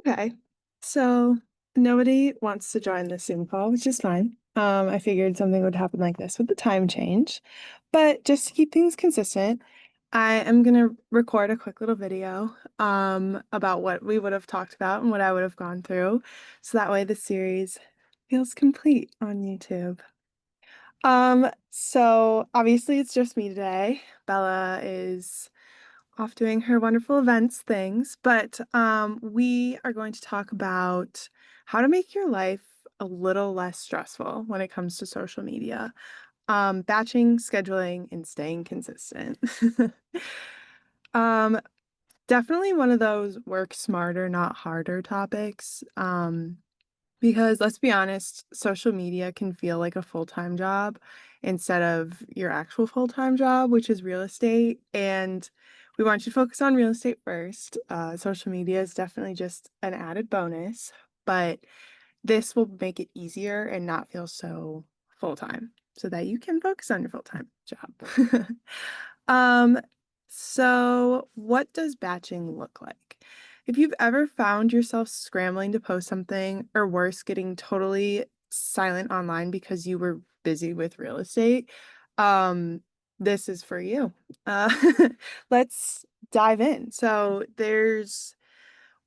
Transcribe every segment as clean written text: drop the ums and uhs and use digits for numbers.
Okay. So nobody wants to join the Zoom call, which is fine. I figured something would happen like this with the time change. But just to keep things consistent, I am gonna record a quick little video about what we would have talked about and what I would have gone through. So that way the series feels complete on YouTube. So obviously it's just me today. Bella is off doing her wonderful events things, but we are going to talk about how to make your life a little less stressful when it comes to social media. Batching, scheduling, and staying consistent. Um, Definitely one of those work smarter, not harder topics. Because let's be honest, social media can feel like a full-time job instead of your actual full-time job, which is real estate. And we want you to focus on real estate first. Social media is definitely just an added bonus, but this will make it easier and not feel so full-time so that you can focus on your full-time job. Um, so what does batching look like? If you've ever found yourself scrambling to post something, or worse, getting totally silent online because you were busy with real estate, this is for you. Uh, let's dive in.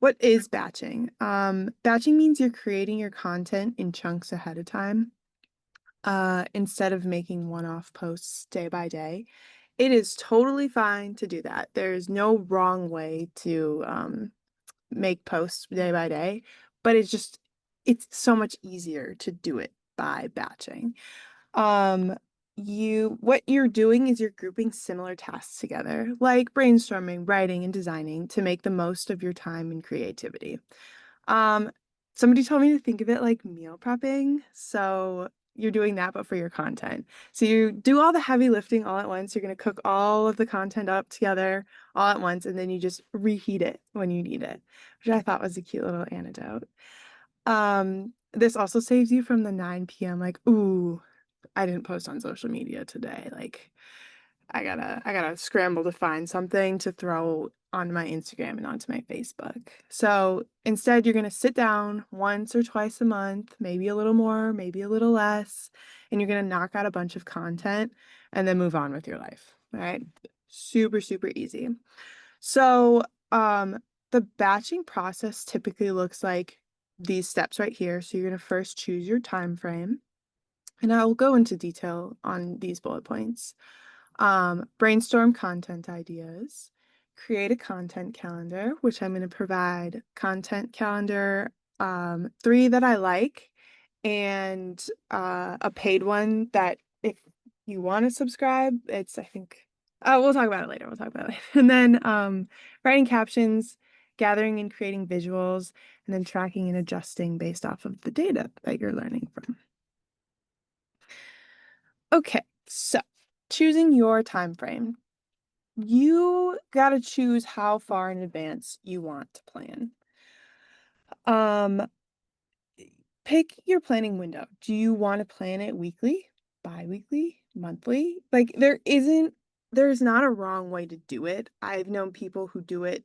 What is batching? Batching means you're creating your content in chunks ahead of time, instead of making one-off posts day by day. It is totally fine to do that. There's no wrong way to make posts day by day, but it's so much easier to do it by batching. Um, what you're doing is you're grouping similar tasks together, like brainstorming, writing, and designing to make the most of your time and creativity. Um, Somebody told me to think of it like meal prepping. So you're doing that, but for your content. So you do all the heavy lifting all at once. You're going to cook all of the content up together all at once, and then you just reheat it when you need it, which I thought was a cute little anecdote. This also saves you from the 9 p.m. like, ooh, I didn't post on social media today. Like, I gotta scramble to find something to throw on my Instagram and onto my Facebook. So instead, you're gonna sit down once or twice a month, maybe a little more, maybe a little less, and you're gonna knock out a bunch of content and then move on with your life. All right. Super, super easy. So, the batching process typically looks like these steps right here. So you're gonna first choose your time frame, and I will go into detail on these bullet points. Brainstorm content ideas, create a content calendar, which I'm going to provide content calendar, three that I like, and a paid one that if you want to subscribe, I think, we'll talk about it later. We'll talk about it later. And then writing captions, gathering and creating visuals, and then tracking and adjusting based off of the data that you're learning from. Okay, so choosing your time frame. You got to choose how far in advance you want to plan. Um, Pick your planning window. Do you want to plan it weekly, bi-weekly, monthly? Like there's not a wrong way to do it. I've known people who do it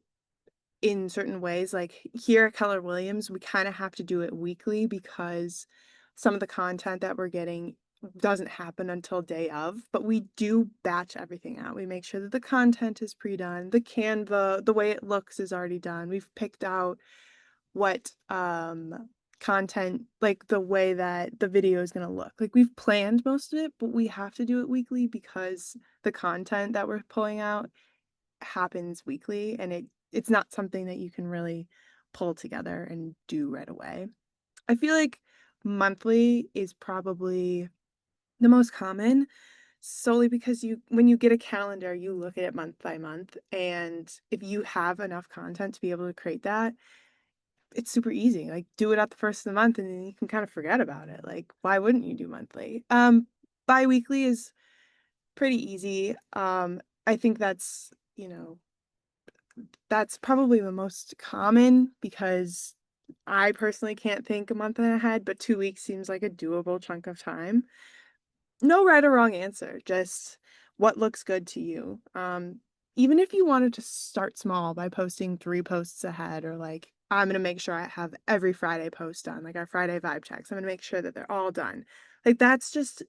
in certain ways. Like here at Keller Williams, we kind of have to do it weekly because some of the content that we're getting doesn't happen until day of, but we do batch everything out. We make sure that the content is pre-done, the Canva, the way it looks is already done. We've picked out what content, like the way that the video is going to look. Like we've planned most of it, but we have to do it weekly because the content that we're pulling out happens weekly, and it's not something that you can really pull together and do right away. I feel like monthly is probably the most common, solely because when you get a calendar, you look at it month by month, and if you have enough content to be able to create that, it's super easy. Like do it at the first of the month and then you can kind of forget about it. Like why wouldn't you do monthly? Bi-weekly is pretty easy. I think that's probably the most common because I personally can't think a month ahead, but 2 weeks seems like a doable chunk of time. No right or wrong answer, just what looks good to you. Even if you wanted to start small by posting 3 posts ahead, or like I'm gonna make sure I have every Friday post done, like our Friday vibe checks. I'm gonna make sure that they're all done. Like that's just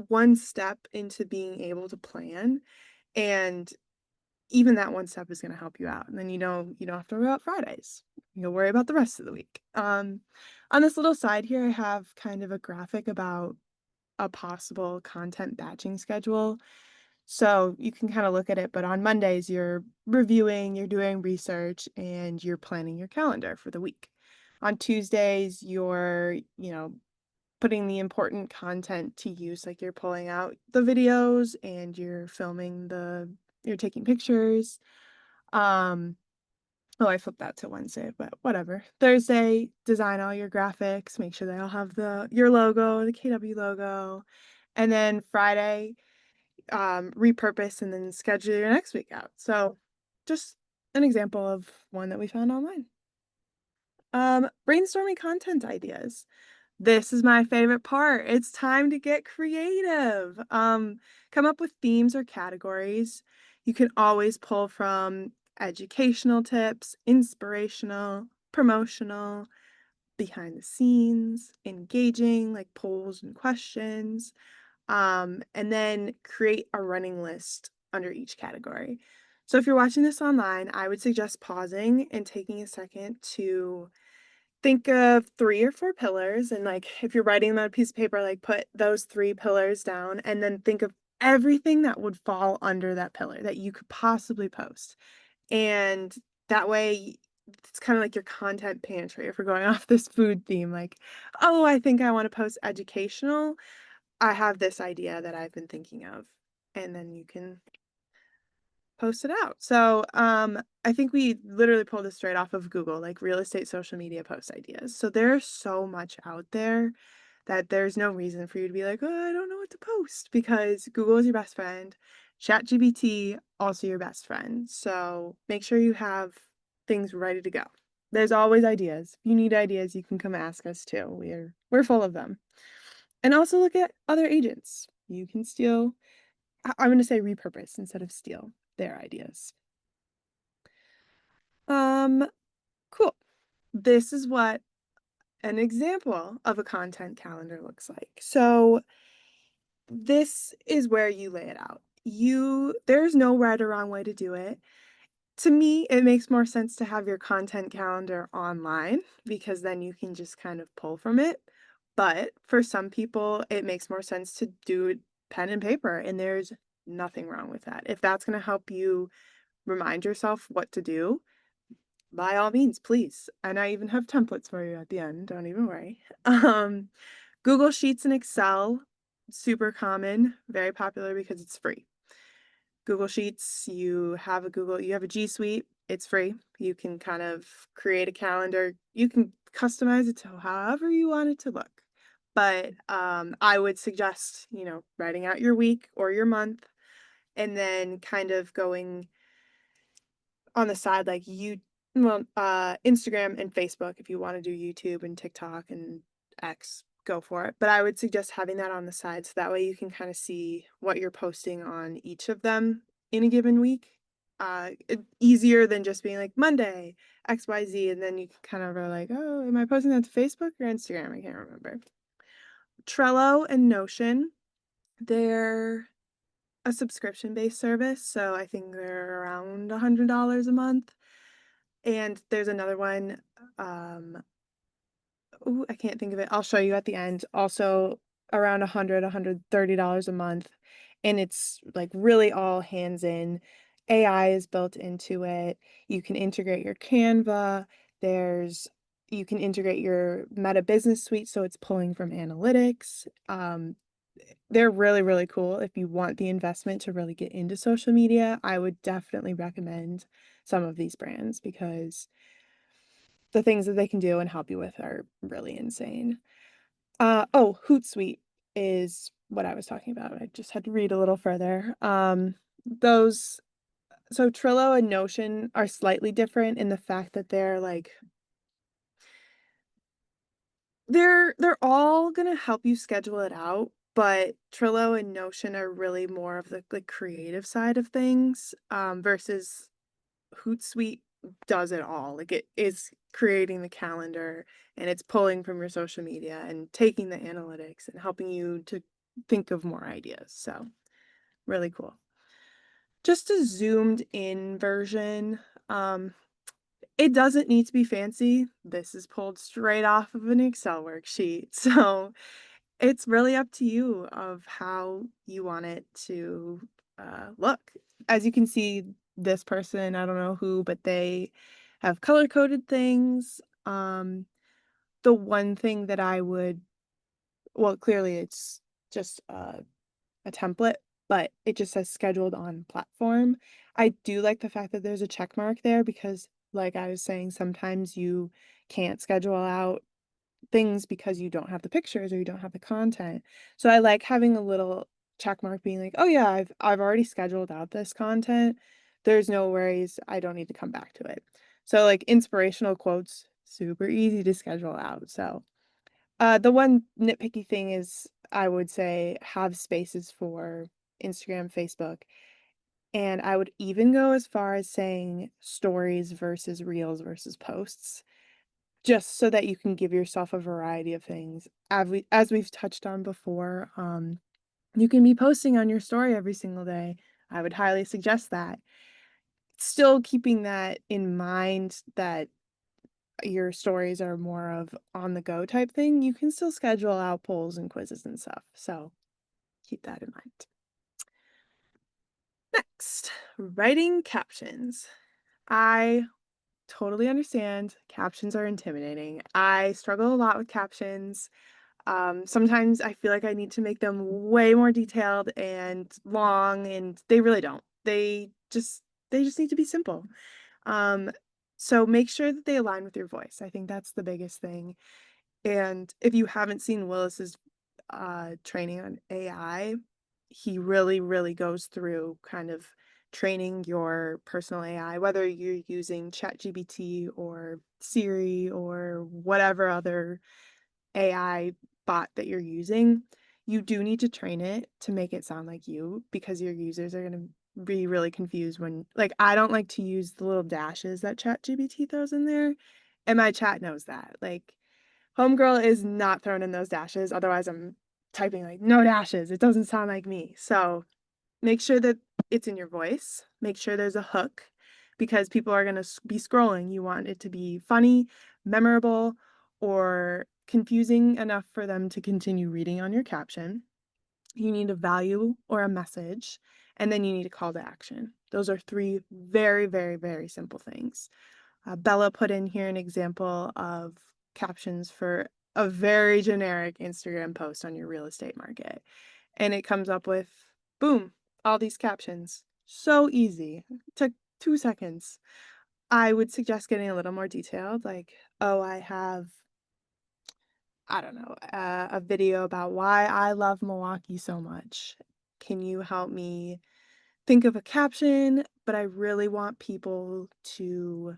one step into being able to plan. And even that one step is gonna help you out. And then you don't have to worry about Fridays. You'll worry about the rest of the week. On this little side here, I have kind of a graphic about a possible content batching schedule. So you can kind of look at it, but on Mondays, you're reviewing, you're doing research, and you're planning your calendar for the week. On Tuesdays, you're putting the important content to use, like you're pulling out the videos and you're taking pictures. Um, oh, I flipped that to Wednesday, but whatever. Thursday, design all your graphics, make sure they all have your logo, the KW logo. And then Friday, repurpose and then schedule your next week out. So just an example of one that we found online. Brainstorming content ideas. This is my favorite part. It's time to get creative. Come up with themes or categories. You can always pull from educational tips, inspirational, promotional, behind the scenes, engaging, like polls and questions, and then create a running list under each category. So if you're watching this online, I would suggest pausing and taking a second to think of 3 or 4 pillars, and, like, if you're writing them on a piece of paper, like, put those 3 pillars down, and then think of everything that would fall under that pillar that you could possibly post. And that way, it's kinda like your content pantry if we're going off this food theme, like, "Oh, I think I wanna post educational. I have this idea that I've been thinking of," and then you can post it out. So, I think we literally pulled this straight off of Google, like real estate social media post ideas. So there's so much out there that there's no reason for you to be like, "Oh, I don't know what to post," because Google is your best friend. ChatGPT, also your best friend. So make sure you have things ready to go. There's always ideas. If you need ideas, you can come ask us too. We're full of them. And also look at other agents. You can steal, I'm going to say repurpose instead of steal their ideas. Um, cool. This is what an example of a content calendar looks like. So this is where you lay it out. There's no right or wrong way to do it. To me, it makes more sense to have your content calendar online because then you can just kind of pull from it. But for some people, it makes more sense to do it pen and paper, and there's nothing wrong with that. If that's going to help you remind yourself what to do, by all means, please. And I even have templates for you at the end. Don't even worry. Um, Google Sheets and Excel, super common, very popular because it's free. Google Sheets, you have a G Suite, it's free. You can kind of create a calendar. You can customize it to however you want it to look. But I would suggest, writing out your week or your month and then kind of going on the side like Instagram and Facebook if you want to do YouTube and TikTok and X, go for it. But I would suggest having that on the side so that way you can kind of see what you're posting on each of them in a given week. Easier than just being like Monday, XYZ, and then you kind of are like, oh, am I posting that to Facebook or Instagram? I can't remember. Trello and Notion, they're a subscription-based service, so I think they're around $100 a month. And there's another one, ooh, I can't think of it. I'll show you at the end. Also around $130 a month. And it's like really all hands in. AI is built into it. You can integrate your Canva. You can integrate your Meta Business Suite, so it's pulling from analytics. They're really, really cool. If you want the investment to really get into social media, I would definitely recommend some of these brands because the things that they can do and help you with are really insane. Hootsuite is what I was talking about. I just had to read a little further. Those so Trello and Notion are slightly different in the fact that they're all gonna help you schedule it out, but Trello and Notion are really more of the creative side of things, versus Hootsuite does it all. Like, it is creating the calendar, and it's pulling from your social media and taking the analytics and helping you to think of more ideas. So really cool. Just a zoomed in version. Um, it doesn't need to be fancy. This is pulled straight off of an Excel worksheet. So it's really up to you of how you want it to look. As you can see, this person, I don't know who, but they have color coded things. The one thing that I would, well, clearly it's just a template, but it just says scheduled on platform. I do like the fact that there's a check mark there because, like I was saying, sometimes you can't schedule out things because you don't have the pictures or you don't have the content. So I like having a little check mark being like, "Oh yeah, I've already scheduled out this content. There's no worries. I don't need to come back to it." So like inspirational quotes, super easy to schedule out. So the one nitpicky thing is I would say have spaces for Instagram, Facebook, and I would even go as far as saying stories versus reels versus posts, just so that you can give yourself a variety of things. As we've touched on before, you can be posting on your story every single day. I would highly suggest that. Still keeping that in mind that your stories are more of on the go type thing, you can still schedule out polls and quizzes and stuff. So keep that in mind. Next, writing captions. I totally understand captions are intimidating. I struggle a lot with captions. Sometimes I feel like I need to make them way more detailed and long, and they really don't. They just need to be simple. Um, so make sure that they align with your voice. I think that's the biggest thing. And if you haven't seen Willis's training on AI, he really, really goes through kind of training your personal AI, whether you're using ChatGPT or Siri or whatever other AI bot that you're using. You do need to train it to make it sound like you because your users are going to be really confused when, like, I don't like to use the little dashes that ChatGPT throws in there, and my chat knows that. Like, Homegirl is not throwing in those dashes. Otherwise, I'm typing like, no dashes. It doesn't sound like me. So make sure that it's in your voice. Make sure there's a hook because people are going to be scrolling. You want it to be funny, memorable, or confusing enough for them to continue reading on your caption. You need a value or a message, and then you need a call to action. Those are three very, very, very simple things. Bella put in here an example of captions for a very generic Instagram post on your real estate market. And it comes up with, boom, all these captions. So easy. It took 2 seconds. I would suggest getting a little more detailed, like, oh, I have, I don't know, a video about why I love Milwaukee so much. Can you help me think of a caption? But I really want people to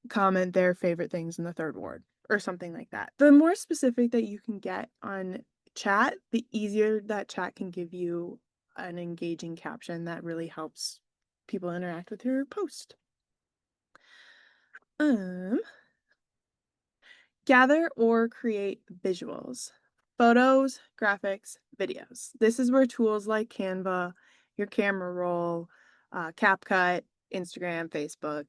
comment their favorite things in the third ward or something like that. The more specific that you can get on chat, the easier that chat can give you an engaging caption that really helps people interact with your post. Um, Gather or create visuals, photos, graphics, videos. This is where tools like Canva, your camera roll, CapCut, Instagram, Facebook,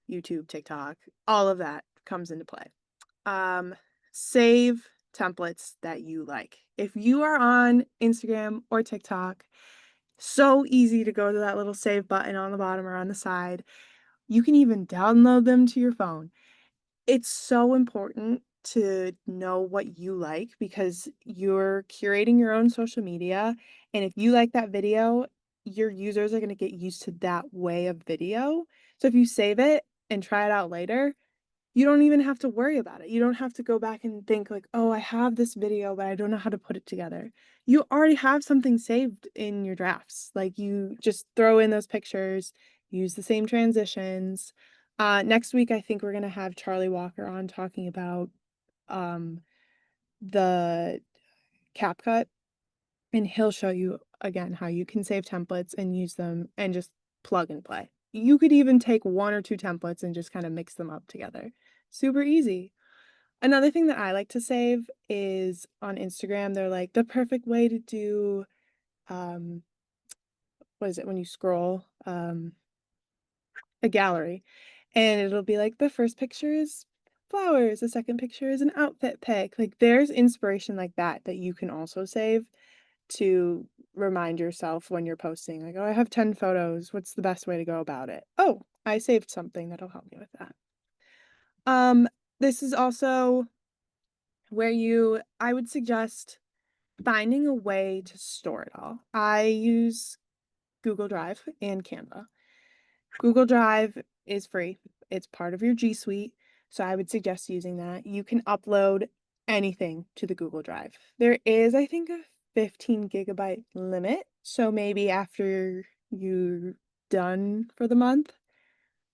YouTube, TikTok, all of that comes into play. Save templates that you like. If you are on Instagram or TikTok, so easy to go to that little save button on the bottom or on the side. You can even download them to your phone. It's so important to know what you like because you're curating your own social media. And if you like that video, your users are going to get used to that way of video. So if you save it and try it out later, you don't even have to worry about it. You don't have to go back and think like, "Oh, I have this video, but I don't know how to put it together." You already have something saved in your drafts. Like you just throw in those pictures, use the same transitions. Next week, I think we're gonna have Charlie Walker on talking about um, the CapCut, and he'll show you again how you can save templates and use them and just plug and play. You could even take one or two templates and just kind of mix them up together. Super easy. Another thing that I like to save is on Instagram, they're like the perfect way to do, um, what is it when you scroll? A gallery. And it'll be like the first picture is flowers, the second picture is an outfit pic. Like there's inspiration like that that you can also save to remind yourself when you're posting, like, oh, I have 10 photos. What's the best way to go about it? Oh, I saved something that'll help me with that. Um, this is also where I would suggest finding a way to store it all. I use Google Drive and Canva. Google Drive is free. It's part of your G Suite, so I would suggest using that. You can upload anything to the Google Drive. There is, I think, a 15 gigabyte limit, so maybe after you're done for the month,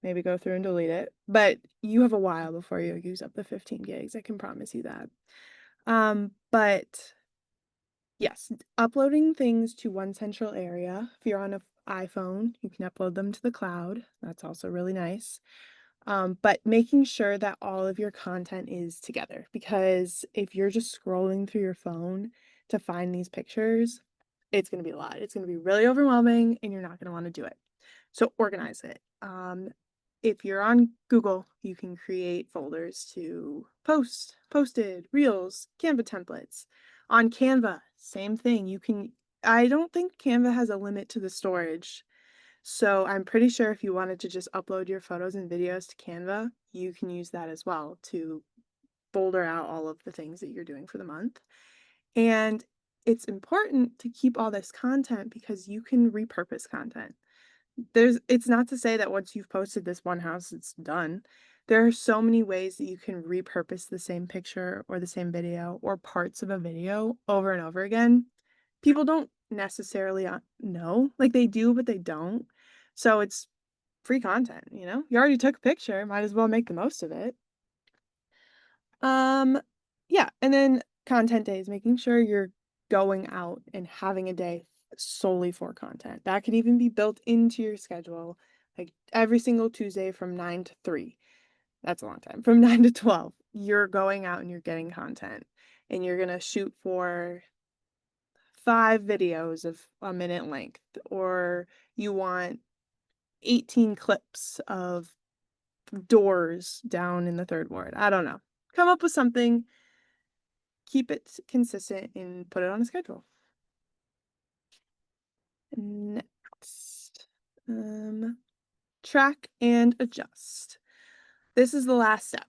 maybe go through and delete it. But you have a while before you use up the 15 gigs, I can promise you that. But yes, uploading things to one central area. If you're on an iPhone, you can upload them to the cloud. That's also really nice. But making sure that all of your content is together, because if you're just scrolling through your phone to find these pictures, it's going to be a lot. It's going to be really overwhelming and you're not going to want to do it. So organize it. If you're on Google, you can create folders to post, posted, reels, Canva templates. On Canva, same thing. I don't think Canva has a limit to the storage. So I'm pretty sure if you wanted to just upload your photos and videos to Canva, you can use that as well to folder out all of the things that you're doing for the month. And it's important to keep all this content because you can repurpose content. It's not to say that once you've posted this one house, it's done. There are so many ways that you can repurpose the same picture or the same video or parts of a video over and over again. People don't necessarily know, like they do, but they don't. So it's free content, you know? You already took a picture, might as well make the most of it. Um, yeah, and then content days, making sure you're going out and having a day solely for content. That could even be built into your schedule, like every single Tuesday from 9 to 3. That's a long time. From 9 to 12, you're going out and you're getting content. And you're gonna shoot for 5 videos of a minute length, or you want 18 clips of doors down in the third ward. I don't know. Come up with something, keep it consistent, and put it on a schedule. Next, track and adjust. This is the last step.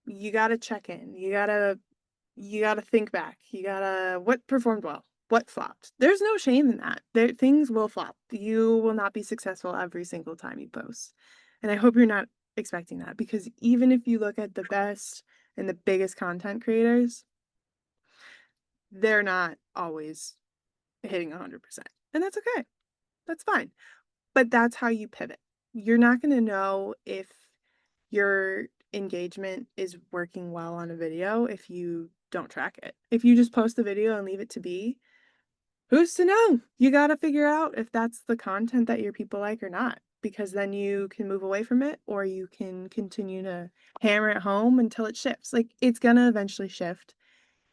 You gotta check in. You gotta think back. What performed well? What flopped? There's no shame in that. Things will flop. You will not be successful every single time you post. And I hope you're not expecting that, because even if you look at the best and the biggest content creators, they're not always hitting 100%. And that's okay. That's fine. But that's how you pivot. You're not going to know if your engagement is working well on a video if you don't track it. If you just post the video and leave it to be, who's to know? You got to figure out if that's the content that your people like or not, because then you can move away from it or you can continue to hammer it home until it shifts. Like it's going to eventually shift.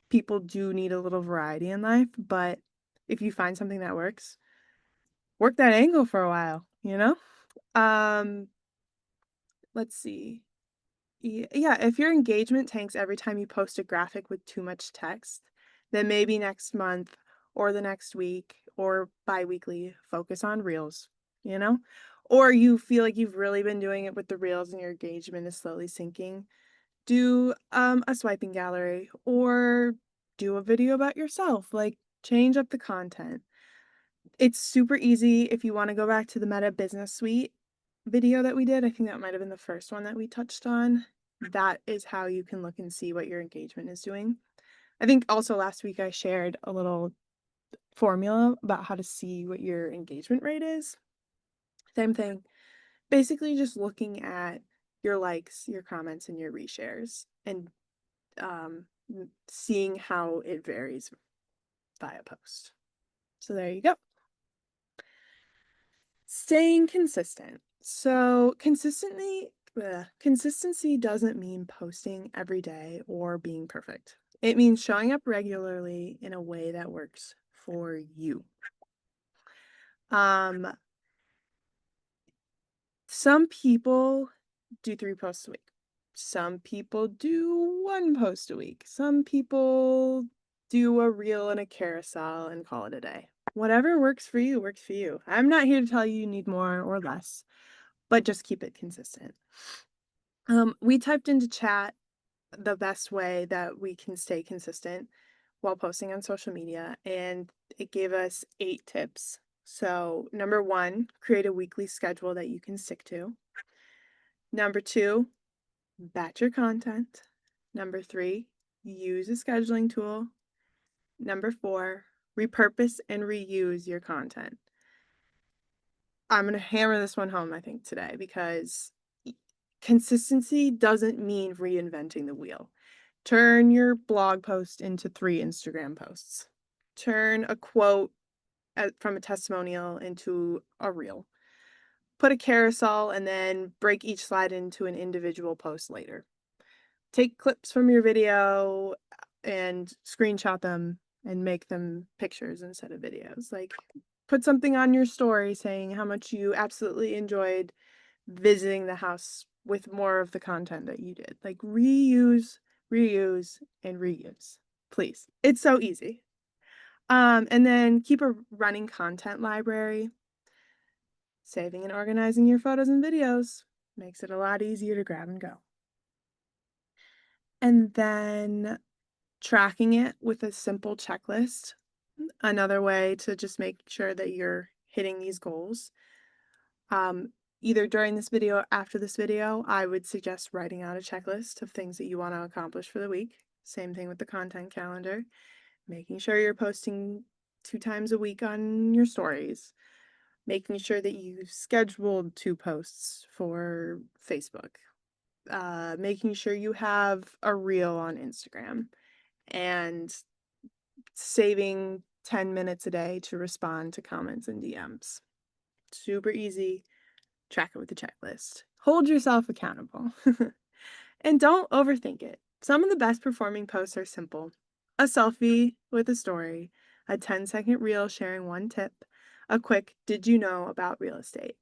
People do need a little variety in life, but if you find something that works, work that angle for a while, you know? Um, let's see. Yeah, if your engagement tanks every time you post a graphic with too much text, then maybe next month or the next week or bi-weekly focus on reels, you know? Or you feel like you've really been doing it with the reels and your engagement is slowly sinking, do a swiping gallery or do a video about yourself. Like change up the content. It's super easy if you want to go back to the Meta Business Suite video that we did. I think that might have been the first one that we touched on. That is how you can look and see what your engagement is doing. I think also last week I shared a little formula about how to see what your engagement rate is. Same thing. Basically just looking at your likes, your comments, and your reshares and um, seeing how it varies via post. So there you go. Staying consistent. So consistently, Consistency doesn't mean posting every day or being perfect. It means showing up regularly in a way that works for you. Um, some people do 3 posts a week. Some people do 1 post a week. Some people do a reel and a carousel and call it a day. Whatever works for you, works for you. I'm not here to tell you need more or less, but just keep it consistent. We typed into chat the best way that we can stay consistent while posting on social media, and it gave us 8 tips. So, number 1, create a weekly schedule that you can stick to. Number 2, batch your content. Number 3, use a scheduling tool. Number 4, repurpose and reuse your content. I'm going to hammer this one home, I think, today, because consistency doesn't mean reinventing the wheel. Turn your blog post into 3 Instagram posts. Turn a quote from a testimonial into a reel. Put a carousel and then break each slide into an individual post later. Take clips from your video and screenshot them and make them pictures instead of videos. Like, put something on your story saying how much you absolutely enjoyed visiting the house with more of the content that you did. Like, reuse, and reuse. Please. It's so easy. And then keep a running content library. Saving and organizing your photos and videos makes it a lot easier to grab and go. And then tracking it with a simple checklist. Another way to just make sure that you're hitting these goals. Either during this video or after this video, I would suggest writing out a checklist of things that you want to accomplish for the week. Same thing with the content calendar. Making sure you're posting 2 times a week on your stories. Making sure that you've scheduled 2 posts for Facebook. Making sure you have a reel on Instagram. And saving 10 minutes a day to respond to comments and DMs. Super easy. Track it with the checklist. Hold yourself accountable. And don't overthink it. Some of the best performing posts are simple. A selfie with a story, a 10-second reel sharing 1 tip, a quick "did you know" about real estate.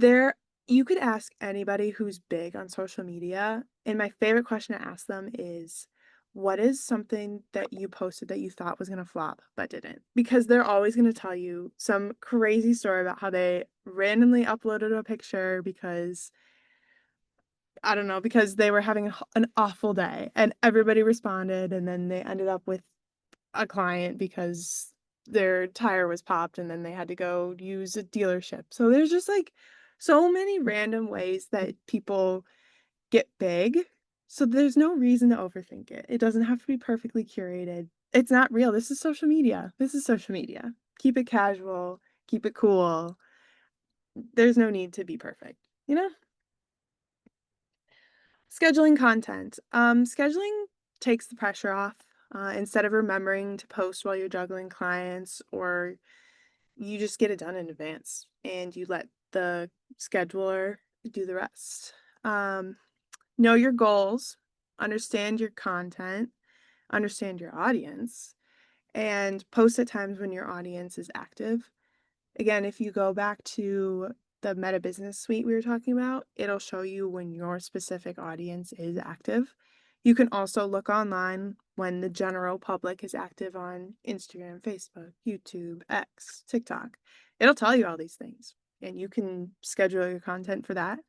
You could ask anybody who's big on social media, and my favorite question to ask them is, what is something that you posted that you thought was going to flop but didn't? Because they're always going to tell you some crazy story about how they randomly uploaded a picture because, I don't know, because they were having an awful day and everybody responded, and then they ended up with a client because their tire was popped and then they had to go use a dealership. So there's just like so many random ways that people get big. So there's no reason to overthink it. It doesn't have to be perfectly curated. It's not real. This is social media. This is social media. Keep it casual, keep it cool. There's no need to be perfect, you know? Scheduling content. Scheduling takes the pressure off. Instead of remembering to post while you're juggling clients, or you just get it done in advance and you let the scheduler do the rest. Know your goals, understand your content, understand your audience, and post at times when your audience is active. Again, if you go back to the Meta Business Suite we were talking about, it'll show you when your specific audience is active. You can also look online when the general public is active on Instagram, Facebook, YouTube, X, TikTok. It'll tell you all these things, and you can schedule your content for that.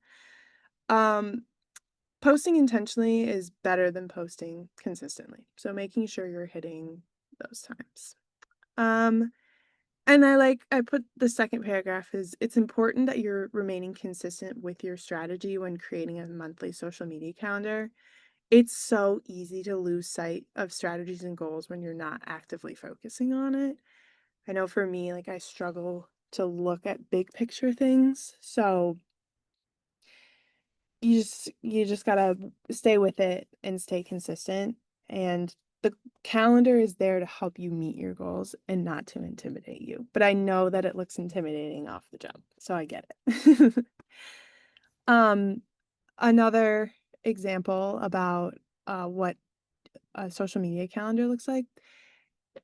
Posting intentionally is better than posting consistently. So making sure you're hitting those times. And I put the second paragraph is, it's important that you're remaining consistent with your strategy when creating a monthly social media calendar. It's so easy to lose sight of strategies and goals when you're not actively focusing on it. I know for me, I struggle to look at big picture things. So you just gotta stay with it and stay consistent. And the calendar is there to help you meet your goals and not to intimidate you. But I know that it looks intimidating off the jump, so I get it. Um, Another example about, what a social media calendar looks like.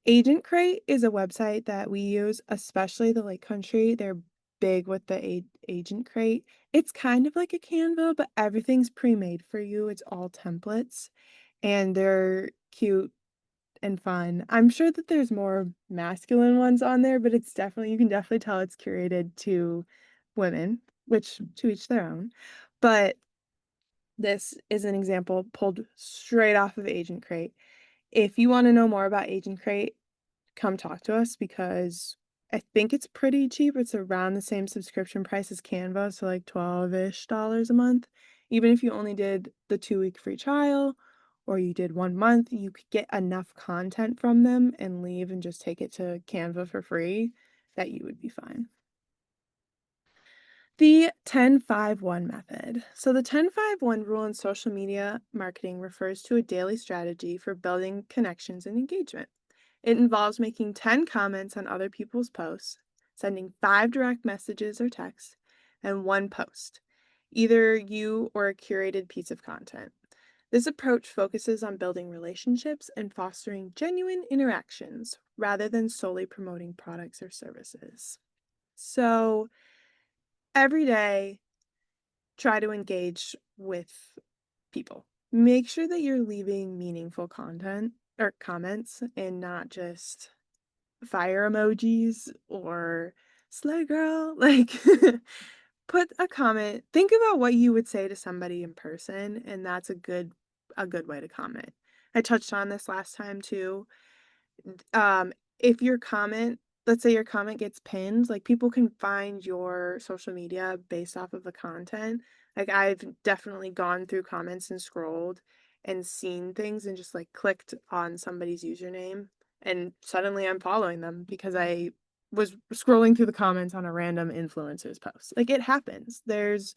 Agent Crate is a website that we use, especially the Lake Country. They're big with the Agent Crate. It's kind of like a Canva, but everything's pre-made for you. It's all templates, and they're cute and fun. I'm sure that there's more masculine ones on there, but it's definitely you can definitely tell it's curated to women, which to each their own. But this is an example pulled straight off of Agent Crate. If you wanna know more about Agent Crate, come talk to us because I think it's pretty cheap. It's around the same subscription price as Canva, so like 12-ish dollars a month. Even if you only did the 2-week free trial or you did 1 month, you could get enough content from them and leave and just take it to Canva for free that you would be fine. The 10-5-1 method. So the 10-5-1 rule in social media marketing refers to a daily strategy for building connections and engagement. It involves making 10 comments on other people's posts, sending 5 direct messages or texts, and 1 post, either you or a curated piece of content. This approach focuses on building relationships and fostering genuine interactions rather than solely promoting products or services. So, every day, try to engage with people. Make sure that you're leaving meaningful content or comments and not just fire emojis or slay girl. Like, put a comment. Think about what you would say to somebody in person, and that's a good way to comment. I touched on this last time too. If your comment, let's say your comment gets pinned, like people can find your social media based off of the content. Like I've definitely gone through comments and scrolled and seen things and just like clicked on somebody's username and suddenly I'm following them because I was scrolling through the comments on a random influencer's post. Like it happens. There's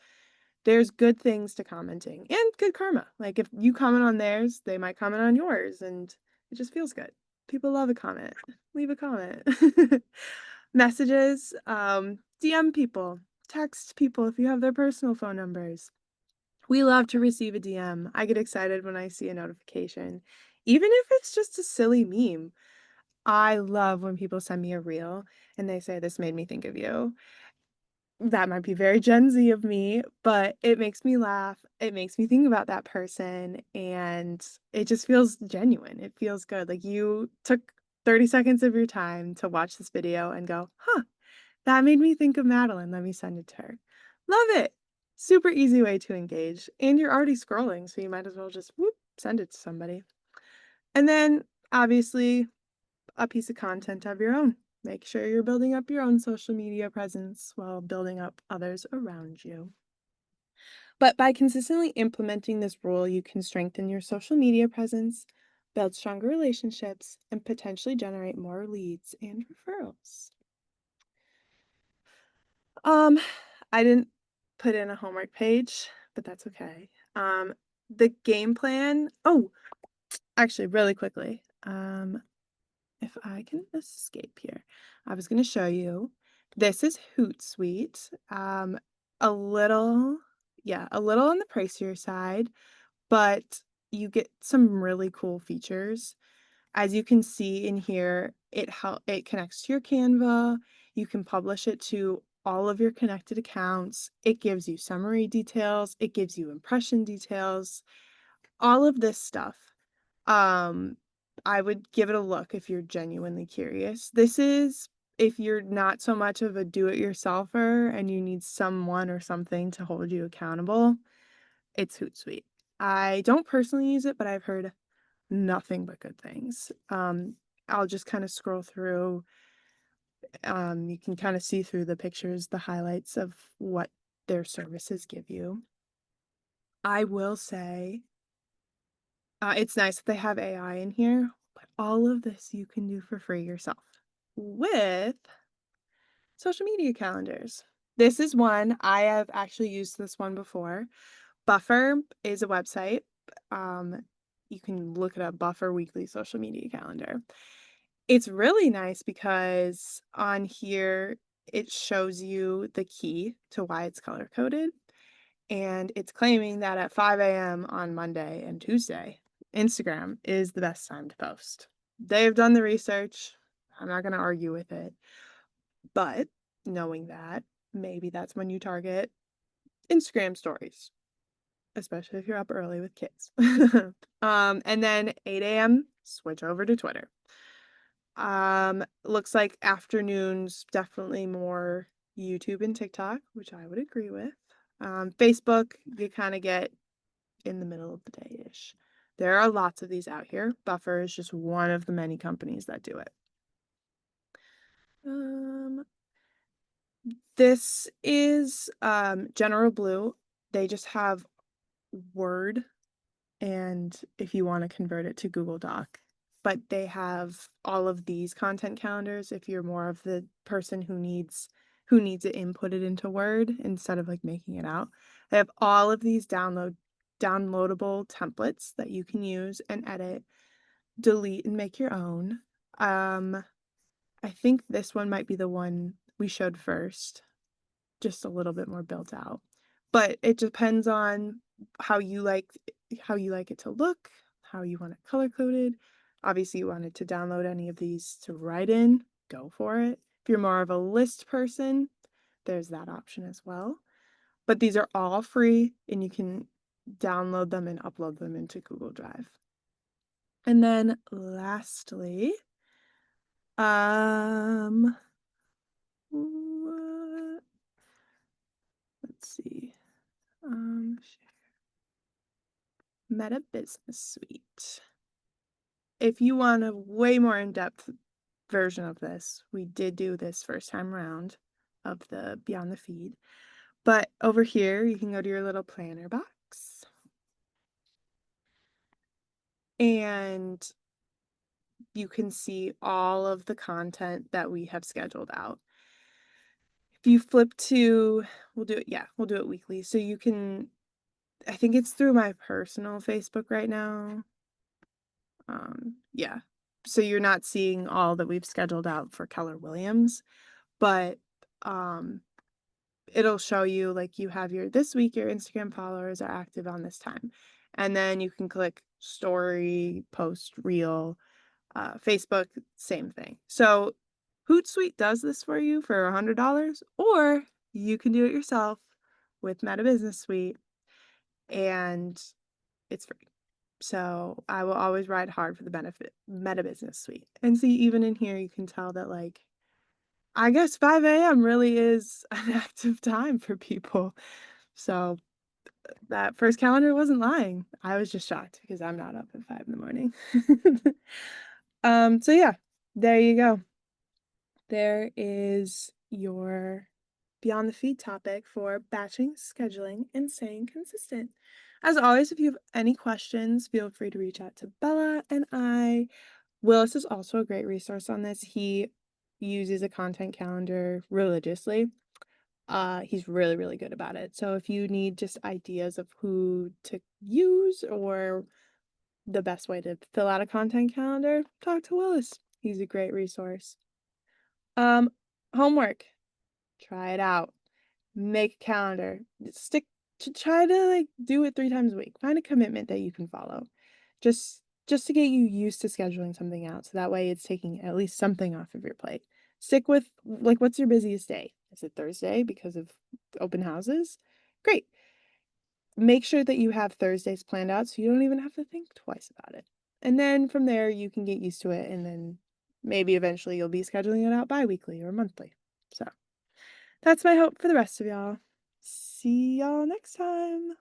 good things to commenting and good karma. Like if you comment on theirs, they might comment on yours and it just feels good. People love a comment. Leave a comment. Messages, DM people, text people if you have their personal phone numbers. We love to receive a DM. I get excited when I see a notification, even if it's just a silly meme. I love when people send me a reel and they say, "This made me think of you." That might be very Gen Z of me, but it makes me laugh, it makes me think about that person, and it just feels genuine, it feels good, like, you took 30 seconds of your time to watch this video and go, "Huh, that made me think of Madeline, let me send it to her." Love it! Super easy way to engage, and you're already scrolling, so you might as well just, whoop, send it to somebody. And then, obviously, a piece of content of your own. Make sure you're building up your own social media presence while building up others around you. But by consistently implementing this rule, you can strengthen your social media presence, build stronger relationships, and potentially generate more leads and referrals. Um, I didn't put in a homework page, but that's okay. The game plan. Oh, actually, really quickly. If I can escape here, I was gonna show you. This is Hootsuite. A little, yeah, a little on the pricier side, but you get some really cool features. As you can see in here, it connects to your Canva. You can publish it to all of your connected accounts. It gives you summary details. It gives you impression details. All of this stuff. Um, I would give it a look if you're genuinely curious. This is if you're not so much of a do-it-yourselfer and you need someone or something to hold you accountable, it's Hootsuite. I don't personally use it, but I've heard nothing but good things. I'll just kind of scroll through. You can kind of see through the pictures, the highlights of what their services give you. I will say it's nice that they have AI in here, but all of this you can do for free yourself with social media calendars. This is one I have actually used this one before. Buffer is a website. Um, you can look it up, Buffer Weekly Social Media Calendar. It's really nice because on here it shows you the key to why it's color coded. and it's claiming that at 5 a.m. on Monday and Tuesday, Instagram is the best time to post. They've done the research. I'm not going to argue with it. But knowing that, maybe that's when you target Instagram stories, especially if you're up early with kids. And then 8 a.m., switch over to Twitter. Looks like afternoons, definitely more YouTube and TikTok, which I would agree with. Facebook, you kind of get in the middle of the day-ish. There are lots of these out here. Buffer is just one of the many companies that do it. This is General Blue. They just have Word, and if you want to convert it to Google Doc, but they have all of these content calendars if you're more of the person who needs it inputted into Word instead of like making it out. They have all of these downloadable templates that you can use and edit, delete, and make your own. I think this one might be the one we showed first, just a little bit more built out. But it depends on how you like it to look, how you want it color coded. Obviously, you wanted to download any of these to write in, go for it. If you're more of a list person, there's that option as well. But these are all free and you can download them and upload them into Google Drive. And then lastly, let's see. Meta Business Suite. If you want a way more in-depth version of this, we did do this first time around of the Beyond the Feed. But over here, you can go to your little planner box. And you can see all of the content that we have scheduled out. If you flip to, we'll do it weekly. So you can, I think it's through my personal Facebook right now. Yeah. So you're not seeing all that we've scheduled out for Keller Williams, but it'll show you like you have this week your Instagram followers are active on this time. And then you can click story, post, reel, Facebook, same thing. So Hootsuite does this for you for $100, or you can do it yourself with Meta Business Suite, and it's free. So I will always ride hard for the benefit Meta Business Suite. And see, even in here, you can tell that like, I guess 5 a.m. really is an active time for people. So that first calendar wasn't lying. I was just shocked because I'm not up at 5 in the morning. So yeah, there you go. There is your Beyond the Feed topic for batching, scheduling, and staying consistent. As always, if you have any questions, feel free to reach out to Bella and I. Willis is also a great resource on this. He uses a content calendar religiously. He's really, really good about it. So if you need just ideas of who to use or the best way to fill out a content calendar, talk to Willis. He's a great resource. Homework. Try it out. Make a calendar. Try to like do it 3 times a week. Find a commitment that you can follow. Just to get you used to scheduling something out. So that way it's taking at least something off of your plate. Stick with like, what's your busiest day? Is it Thursday because of open houses? Great. Make sure that you have Thursdays planned out so you don't even have to think twice about it. And then from there you can get used to it, and then maybe eventually you'll be scheduling it out bi-weekly or monthly. So that's my hope for the rest of y'all. See y'all next time.